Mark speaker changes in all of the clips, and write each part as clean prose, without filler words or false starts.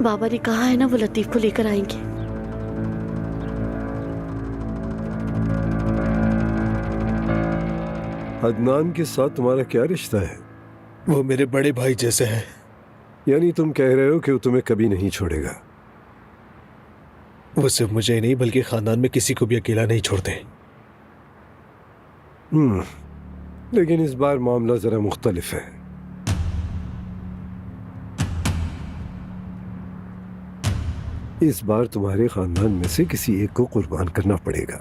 Speaker 1: बाबा ने कहा है ना वो लतीफ को लेकर आएंगे।
Speaker 2: अदनान के साथ तुम्हारा क्या रिश्ता है?
Speaker 3: वो मेरे बड़े भाई जैसे हैं।
Speaker 2: यानी तुम कह रहे हो कि वो तुम्हें कभी नहीं छोड़ेगा?
Speaker 3: वो सिर्फ मुझे ही नहीं बल्कि खानदान में किसी को भी अकेला नहीं छोड़ते।
Speaker 2: लेकिन इस बार मामला जरा मुख्तलिफ है। इस बार तुम्हारे खानदान में से किसी एक को कुर्बान करना पड़ेगा,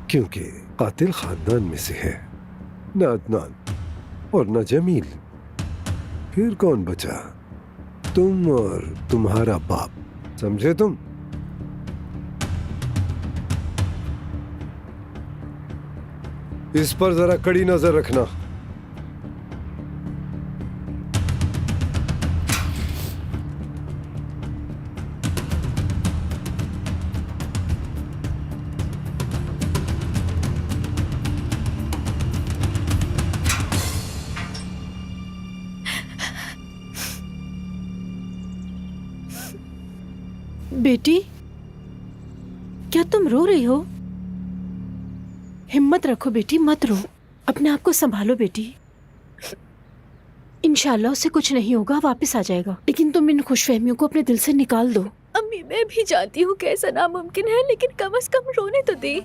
Speaker 2: क्योंकि कातिल खानदान में से है, न अदनान और न जमील। फिर कौन बचा? तुम और तुम्हारा बाप। समझे तुम? इस पर जरा कड़ी नजर रखना।
Speaker 1: बेटी, क्या तुम रो रही हो? हिम्मत रखो बेटी, मत रो। अपने आप को संभालो बेटी। इंशाल्लाह उसे कुछ नहीं होगा, वापस आ जाएगा। लेकिन तुम इन खुशफहमियों को अपने दिल से निकाल दो।
Speaker 4: अम्मी, मैं भी जानती हूँ कैसा नामुमकिन है, लेकिन कम से कम रोने तो दे।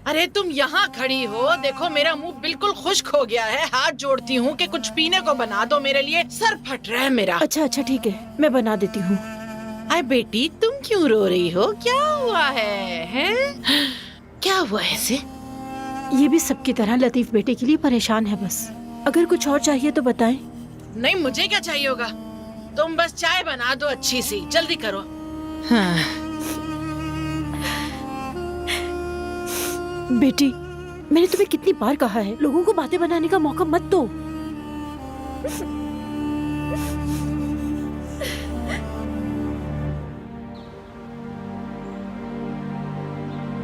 Speaker 5: अरे तुम यहाँ खड़ी हो, देखो मेरा मुंह बिल्कुल खुश्क हो गया है। हाथ जोड़ती हूँ कि कुछ पीने को बना दो मेरे लिए, सर फट रहा है मेरा।
Speaker 1: अच्छा अच्छा ठीक है, मैं बना देती हूँ।
Speaker 5: अरे बेटी, तुम क्यों रो रही हो? क्या हुआ है, हैं? क्या हुआ है इसे?
Speaker 1: ये भी सबकी तरह लतीफ बेटे के लिए परेशान है बस। अगर कुछ और चाहिए तो बताएं।
Speaker 5: नहीं, मुझे क्या चाहिए होगा? तुम बस चाय बना दो अच्छी सी, जल्दी करो। हाँ।
Speaker 1: बेटी, मैंने तुम्हें कितनी बार कहा है, लोगों को बातें बनाने का मौका मत दो।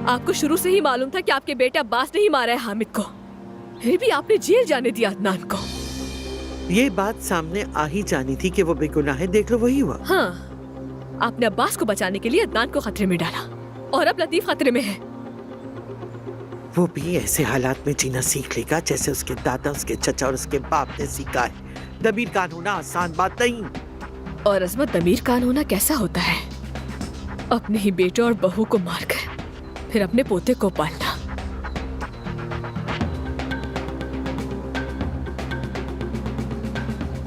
Speaker 4: आपको शुरू से ही मालूम था कि आपके बेटे अब्बास ने ही मारा है हामिद को, फिर भी आपने जेल जाने दिया अदनान को।
Speaker 6: ये बात सामने आ ही जानी थी कि वो बेगुनाह है। देख लो, वही हुआ।
Speaker 4: हाँ, आपने अब्बास को बचाने के लिए अदनान को खतरे में डाला, और अब लतीफ खतरे में है।
Speaker 6: वो भी ऐसे हालात में जीना सीख लेगा जैसे उसके दादा, उसके चचा और उसके बाप ने सीखा है। दबीर कान होना आसान बात नहीं।
Speaker 4: और अजमत, दमीर कान होना कैसा होता है? अपने ही बेटे और बहू को मारकर फिर अपने पोते को पालना।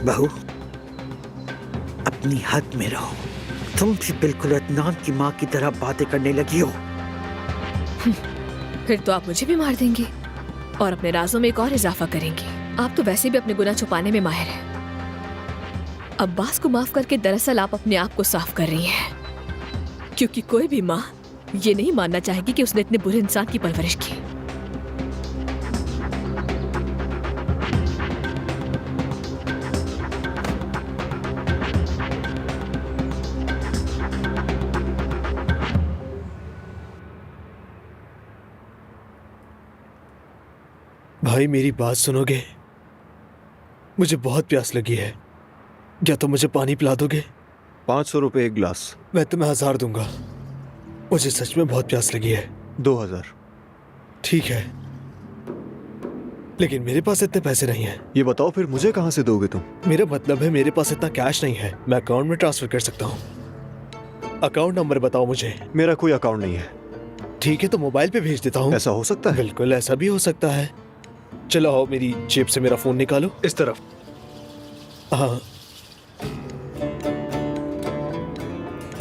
Speaker 6: बहू, अपनी हद में रहो। तुम भी बिल्कुल अदनान की माँ की तरह बातें करने लगी हो।
Speaker 4: फिर तो आप मुझे भी मार देंगी और अपने राजों में एक और इजाफा करेंगी। आप तो वैसे भी अपने गुनाह छुपाने में माहिर हैं। अब्बास को माफ करके दरअसल आप अपने आप को साफ कर रही हैं, क्योंकि कोई भी माँ ये नहीं मानना चाहेगी कि उसने इतने बुरे इंसान की परवरिश की।
Speaker 3: भाई, मेरी बात सुनोगे? मुझे बहुत प्यास लगी है, क्या तुम मुझे पानी पिला दोगे?
Speaker 2: 500 रुपए एक गिलास।
Speaker 3: मैं तुम्हें 1000 दूंगा। मुझे सच में बहुत प्यास लगी है।
Speaker 2: 2000।
Speaker 3: ठीक है, लेकिन मेरे पास इतने पैसे नहीं हैं।
Speaker 2: ये बताओ फिर मुझे कहाँ से दोगे तुम?
Speaker 3: मेरा मतलब है मेरे पास इतना कैश नहीं है। मैं अकाउंट में ट्रांसफर कर सकता हूँ। अकाउंट नंबर बताओ मुझे।
Speaker 2: मेरा कोई अकाउंट नहीं है।
Speaker 3: ठीक है, तो मोबाइल पे भेज देता हूँ।
Speaker 2: ऐसा हो सकता है?
Speaker 3: बिल्कुल, ऐसा भी हो सकता है। चलो आओ, मेरी जेब से मेरा फोन निकालो।
Speaker 2: इस तरफ।
Speaker 3: हाँ,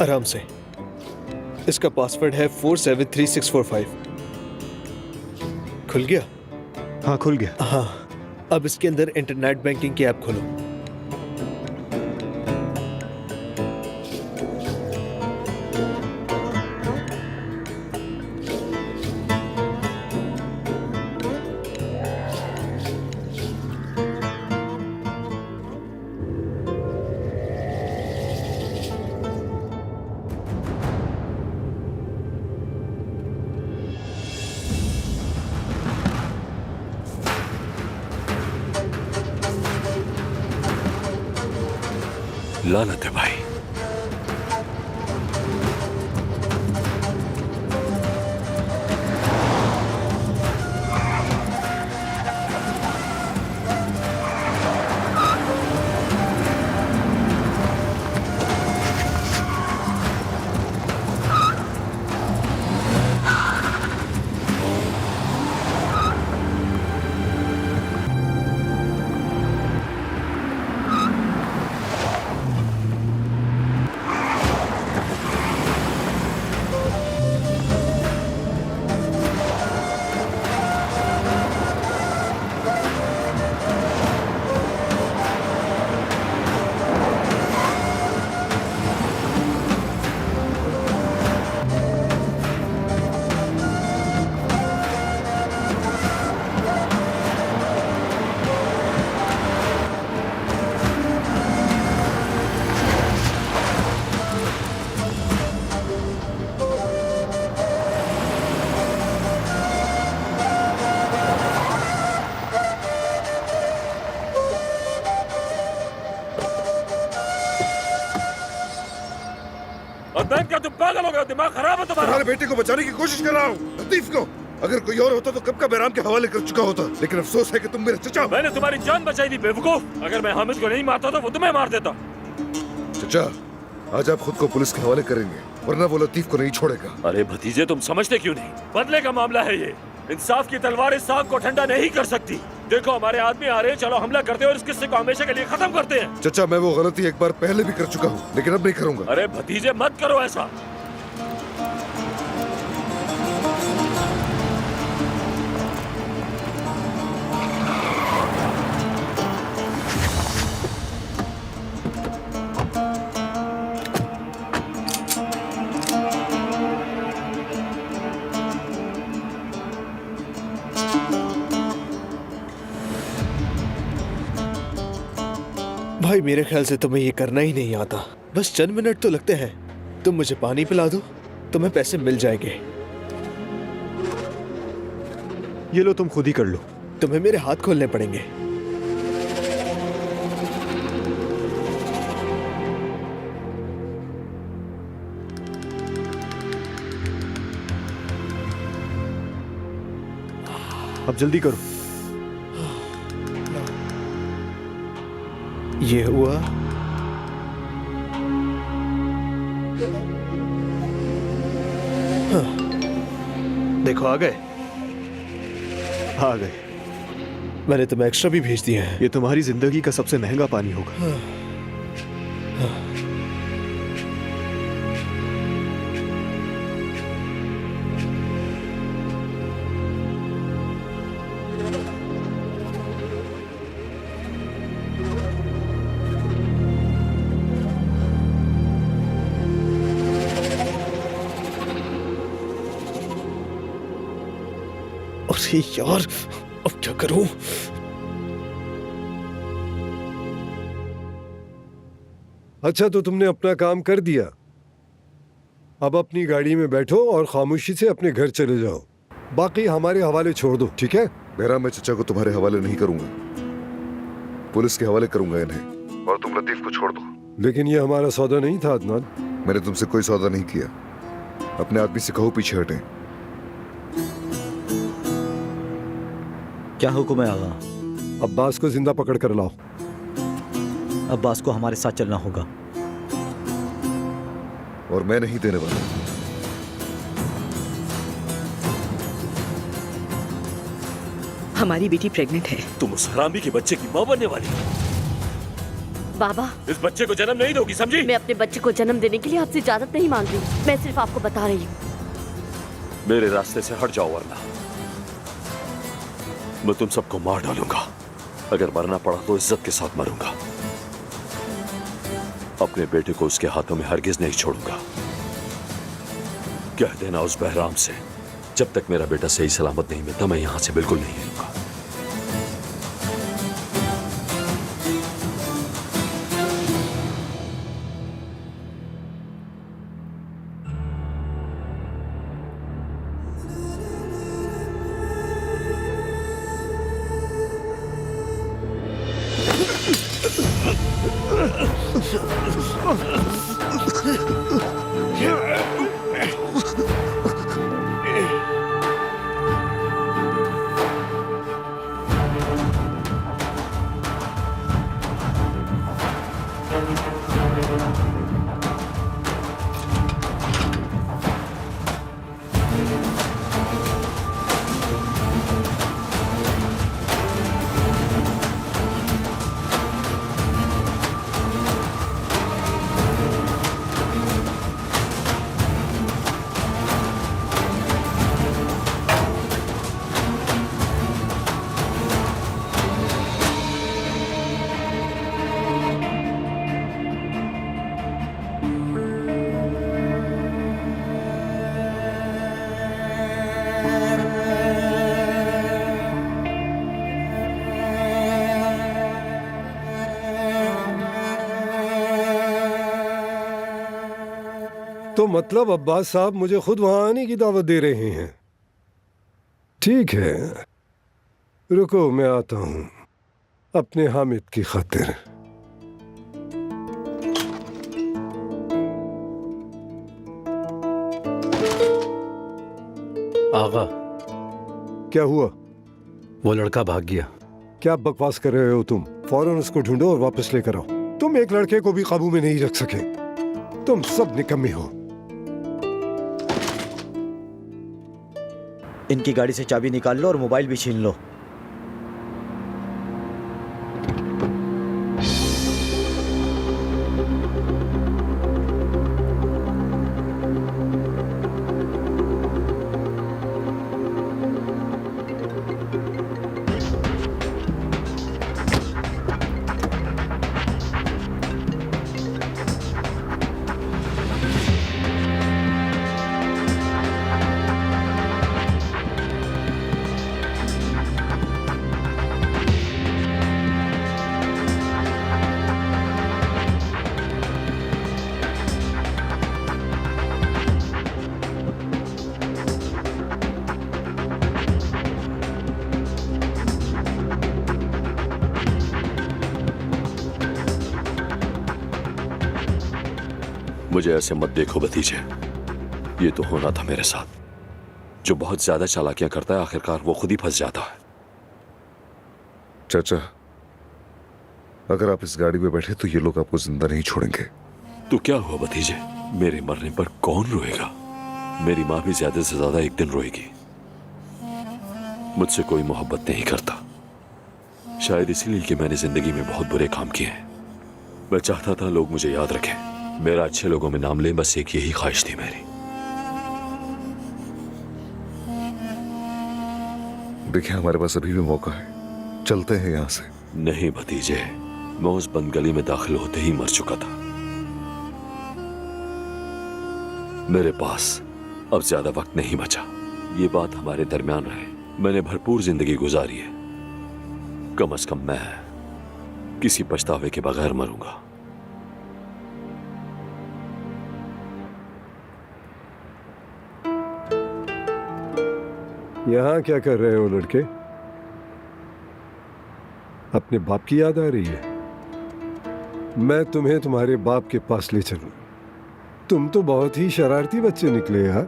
Speaker 3: आराम से। इसका पासवर्ड है 473645। खुल गया?
Speaker 2: हाँ, खुल गया।
Speaker 3: हाँ, अब इसके अंदर इंटरनेट बैंकिंग की ऐप खोलो।
Speaker 7: लानत है भाई।
Speaker 8: अदनान, क्या तुम पागल हो गए? दिमाग खराब है तुम्हारा?
Speaker 9: तुम्हारे बेटे को बचाने की कोशिश कर रहा हूँ, लतीफ को। अगर कोई और होता तो कब का बहराम के हवाले कर चुका होता, लेकिन अफसोस है कि तुम मेरे चचा।
Speaker 8: मैंने तुम्हारी जान बचाई थी बेवकूफ। अगर मैं हामिद को नहीं मारता तो वो तुम्हें मार देता।
Speaker 9: चचा, आज आप खुद को पुलिस के हवाले करेंगे, वरना वो लतीफ को नहीं छोड़ेगा।
Speaker 8: अरे भतीजे, तुम समझते क्यों नहीं? बदले का मामला है ये। इंसाफ की तलवार इस सांप को ठंडा नहीं कर सकती। देखो, हमारे आदमी आ रहे हैं, चलो हमला करते हैं और इस किस्से को हमेशा के लिए खत्म करते हैं।
Speaker 9: चचा, मैं वो गलती एक बार पहले भी कर चुका हूँ, लेकिन अब नहीं करूंगा।
Speaker 8: अरे भतीजे, मत करो ऐसा।
Speaker 3: भाई मेरे ख्याल से तुम्हें ये करना ही नहीं आता। बस चंद मिनट तो लगते हैं। तुम मुझे पानी पिला दो, तुम्हें पैसे मिल जाएंगे।
Speaker 10: ये लो, तुम खुद ही कर लो।
Speaker 3: तुम्हें मेरे हाथ खोलने पड़ेंगे।
Speaker 10: अब जल्दी करो।
Speaker 3: ये हुआ। हाँ। देखो, आ गए।
Speaker 10: आ गए।
Speaker 3: मैंने तुम्हें एक्स्ट्रा भी भेज दिया है।
Speaker 10: ये तुम्हारी जिंदगी का सबसे महंगा पानी होगा।
Speaker 3: हाँ। हाँ। अरे यार, अब क्या करूं?
Speaker 2: अच्छा, तो तुमने अपना काम कर दिया। अब अपनी गाड़ी में बैठो और खामोशी से अपने घर चले जाओ। बाकी हमारे हवाले छोड़ दो, ठीक है?
Speaker 9: बहराम, मैं चचा को तुम्हारे हवाले नहीं करूंगा, पुलिस के हवाले करूंगा इन्हें, और तुम लतीफ को छोड़ दो।
Speaker 2: लेकिन ये हमारा सौदा नहीं था अदनान।
Speaker 9: मैंने तुमसे कोई सौदा नहीं किया। अपने आदमी से कहो पीछे हटें।
Speaker 11: क्या हुक्म है आगा?
Speaker 2: अब्बास को जिंदा पकड़ कर लाओ।
Speaker 11: अब्बास को हमारे साथ चलना होगा।
Speaker 9: और मैं नहीं देने वाला।
Speaker 6: हमारी बेटी प्रेग्नेंट है।
Speaker 8: तुम उस हरामी के बच्चे की मां बनने वाली हो।
Speaker 12: बाबा,
Speaker 8: इस बच्चे को जन्म नहीं दोगी, समझी?
Speaker 12: मैं अपने बच्चे को जन्म देने के लिए आपसे इजाजत नहीं मांग रही। मैं सिर्फ आपको बता रही हूँ।
Speaker 8: मेरे रास्ते से हट जाओ, वरना मैं तुम सबको मार डालूंगा। अगर मरना पड़ा तो इज्जत के साथ मरूंगा। अपने बेटे को उसके हाथों में हरगिज नहीं छोड़ूंगा। कह देना उस बहराम से, जब तक मेरा बेटा सही सलामत नहीं मिलता मैं यहां से बिल्कुल नहीं हिलूंगा।
Speaker 3: हाँ।
Speaker 2: तो मतलब अब्बास साहब मुझे खुद वहां आने की दावत दे रहे हैं। ठीक है, रुको मैं आता हूं अपने हामिद की खातिर।
Speaker 11: आगा,
Speaker 2: क्या हुआ?
Speaker 11: वो लड़का भाग गया।
Speaker 2: क्या बकवास कर रहे हो तुम? फौरन उसको ढूंढो और वापस लेकर आओ। तुम एक लड़के को भी काबू में नहीं रख सके। तुम सब निकम्मे हो।
Speaker 11: इनकी गाड़ी से चाबी निकाल लो और मोबाइल भी छीन लो।
Speaker 8: मुझे ऐसे मत देखो भतीजे, ये तो होना था मेरे साथ। जो बहुत ज्यादा चालाकियां करता है आखिरकार वो खुद ही फंस जाता है।
Speaker 9: चाचा, अगर आप इस गाड़ी में बैठे तो ये लोग आपको जिंदा नहीं छोड़ेंगे।
Speaker 8: तो क्या हुआ भतीजे, मेरे मरने पर कौन रोएगा? मेरी माँ भी ज्यादा से ज्यादा एक दिन रोएगी। मुझसे कोई मोहब्बत नहीं करता, शायद इसीलिए कि मैंने जिंदगी में बहुत बुरे काम किए हैं। मैं चाहता था लोग मुझे याद रखें, मेरा अच्छे लोगों में नाम लें, बस एक यही ख्वाहिश थी मेरी।
Speaker 9: देखिए, हमारे पास अभी भी मौका है, चलते हैं यहाँ से।
Speaker 8: नहीं भतीजे, मैं उस बंद गली में दाखिल होते ही मर चुका था। मेरे पास अब ज्यादा वक्त नहीं बचा। ये बात हमारे दरमियान रहे। मैंने भरपूर जिंदगी गुजारी है, कम से कम मैं किसी पछतावे के बगैर मरूंगा।
Speaker 2: यहाँ क्या कर रहे हो लड़के? अपने बाप की याद आ रही है? मैं तुम्हें तुम्हारे बाप के पास ले चलूं। तुम तो बहुत ही शरारती बच्चे निकले यार।